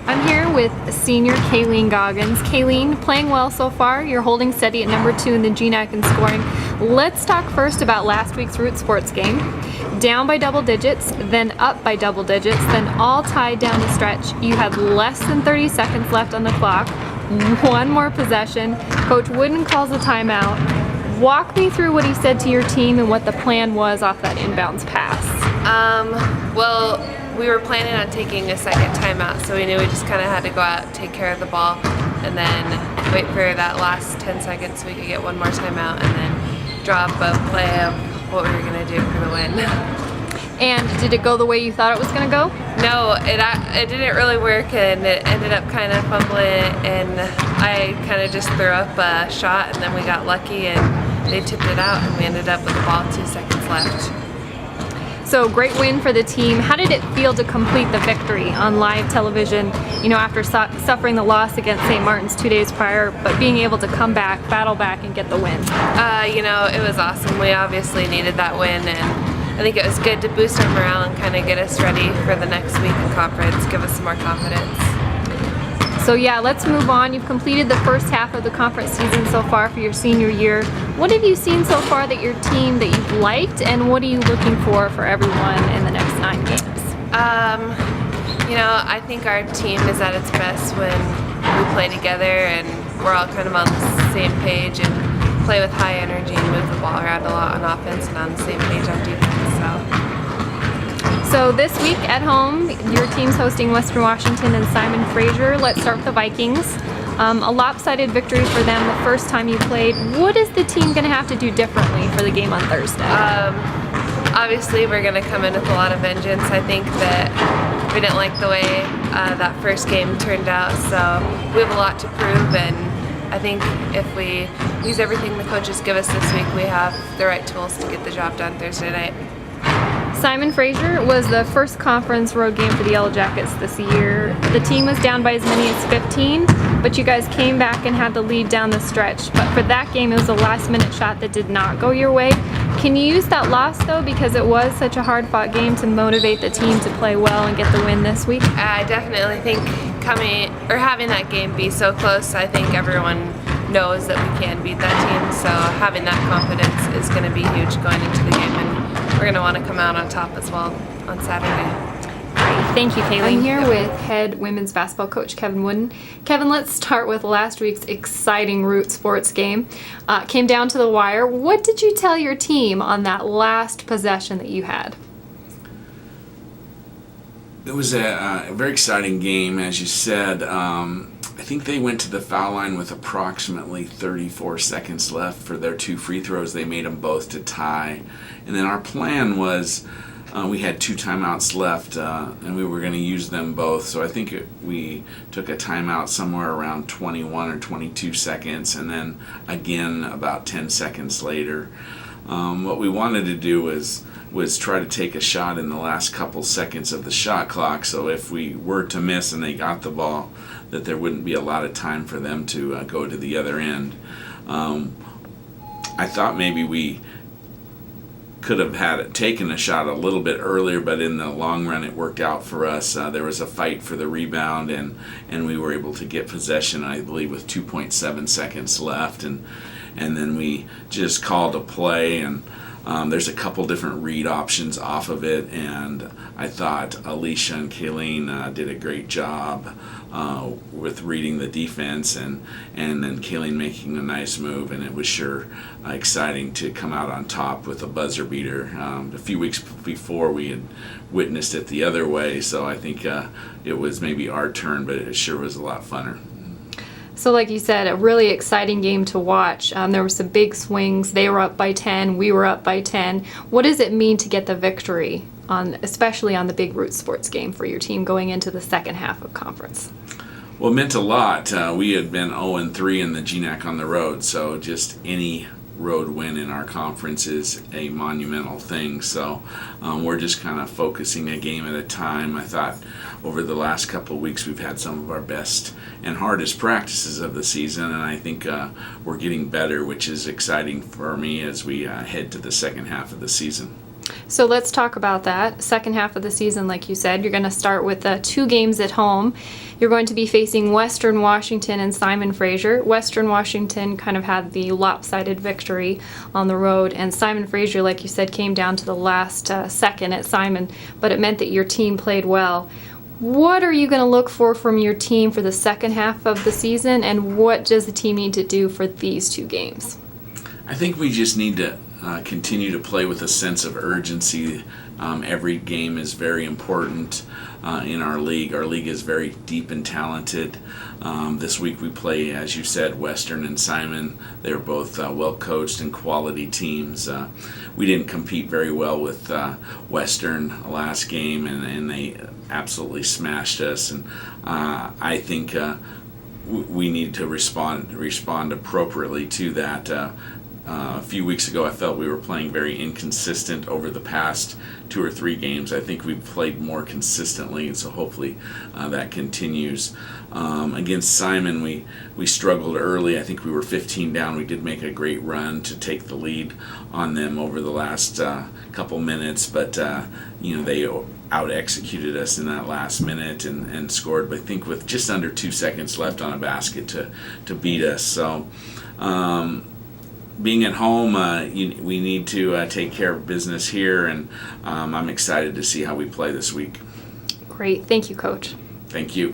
I'm here with senior Kayleen Goggins. Kayleen, playing well so far. You're holding steady at number 2 in the GNAC in scoring. Let's talk first about last week's Root Sports game. Down by double digits, then up by double digits, then all tied down the stretch. You had less than 30 seconds left on the clock. One more possession. Coach Woodin calls a timeout. Walk me through what he said to your team and what the plan was off that inbounds pass. Well, we were planning on taking a second timeout, so we knew we just kind of had to go out, take care of the ball, and then wait for that last 10 seconds so we could get one more timeout and then draw up a play of what we were going to do for the win. And did it go the way you thought it was going to go? No, it didn't really work, and it ended up kind of fumbling, and I kind of just threw up a shot, and then we got lucky, and they tipped it out, and we ended up with the ball 2 seconds left. So great win for the team. How did it feel to complete the victory on live television, you know, after suffering the loss against St. Martin's 2 days prior, but being able to come back, battle back, and get the win? You know, it was awesome. We obviously needed that win, and I think it was good to boost our morale and kind of get us ready for the next week in conference, give us some more confidence. So yeah, let's move on. You've completed the first half of the conference season so far for your senior year. What have you seen so far that your team that you've liked, and what are you looking for everyone in the next 9 games? You know, I think our team is at its best when we play together and we're all kind of on the same page and play with high energy and move the ball around a lot on offense and on the same page on defense. So this week at home, your team's hosting Western Washington and Simon Fraser. Let's start with the Vikings. A lopsided victory for them the first time you played. What is the team going to have to do differently for the game on Thursday? Obviously, we're going to come in with a lot of vengeance. I think that we didn't like the way that first game turned out, so we have a lot to prove, and I think if we use everything the coaches give us this week, we have the right tools to get the job done Thursday night. Simon Fraser was the first conference road game for the Yellow Jackets this year. The team was down by as many as 15, but you guys came back and had the lead down the stretch. But for that game, it was a last-minute shot that did not go your way. Can you use that loss, though, because it was such a hard-fought game, to motivate the team to play well and get the win this week? I definitely think having that game be so close, I think everyone knows that we can beat that team. So having that confidence is going to be huge going into the game, and we're going to want to come out on top as well on Saturday. Great. Thank you, Kayleen. I'm here with head women's basketball coach Kevin Woodin. Kevin, let's start with last week's exciting Root Sports game. Came down to the wire. What did you tell your team on that last possession that you had? It was a very exciting game, as you said. I think they went to the foul line with approximately 34 seconds left for their 2 free throws. They made them both to tie. And then our plan was we had 2 timeouts left, and we were going to use them both. So I think we took a timeout somewhere around 21 or 22 seconds, and then again about 10 seconds later. What we wanted to do was try to take a shot in the last couple seconds of the shot clock, so if we were to miss and they got the ball, that there wouldn't be a lot of time for them to go to the other end. I thought maybe we could have taken a shot a little bit earlier, but in the long run it worked out for us. There was a fight for the rebound, and we were able to get possession, I believe, with 2.7 seconds left, and then we just called a play, and there's a couple different read options off of it, and I thought Alicia and Kayleen did a great job with reading the defense, and then Kayleen making a nice move, and it was sure exciting to come out on top with a buzzer beater. A few weeks before we had witnessed it the other way, so I think it was maybe our turn, but it sure was a lot funner. So like you said, a really exciting game to watch. There were some big swings. They were up by 10. We were up by 10. What does it mean to get the victory, especially on the big Root Sports game for your team going into the second half of conference? Well, it meant a lot. We had been 0-3 in the GNAC on the road, so just any road win in our conference is a monumental thing. So we're just kind of focusing a game at a time. I thought over the last couple of weeks we've had some of our best and hardest practices of the season, and I think we're getting better, which is exciting for me as we head to the second half of the season. So let's talk about that. Second half of the season, like you said, you're going to start with 2 games at home. You're going to be facing Western Washington and Simon Fraser. Western Washington kind of had the lopsided victory on the road, and Simon Fraser, like you said, came down to the last second at Simon, but it meant that your team played well. What are you going to look for from your team for the second half of the season, and what does the team need to do for these 2 games? I think we just need to continue to play with a sense of urgency. Every game is very important in our league. Our league is very deep and talented. This week we play, as you said, Western and Simon. They're both well-coached and quality teams. We didn't compete very well with Western last game, and they absolutely smashed us. And I think we need to respond appropriately to that. A few weeks ago, I felt we were playing very inconsistent over the past 2 or 3 games. I think we've played more consistently, and so hopefully that continues. Against Simon, we struggled early. I think we were 15 down. We did make a great run to take the lead on them over the last couple minutes, but they out-executed us in that last minute and scored, but I think with just under 2 seconds left on a basket to beat us. So being at home, we need to take care of business here, and I'm excited to see how we play this week. Great. Thank you, Coach. Thank you.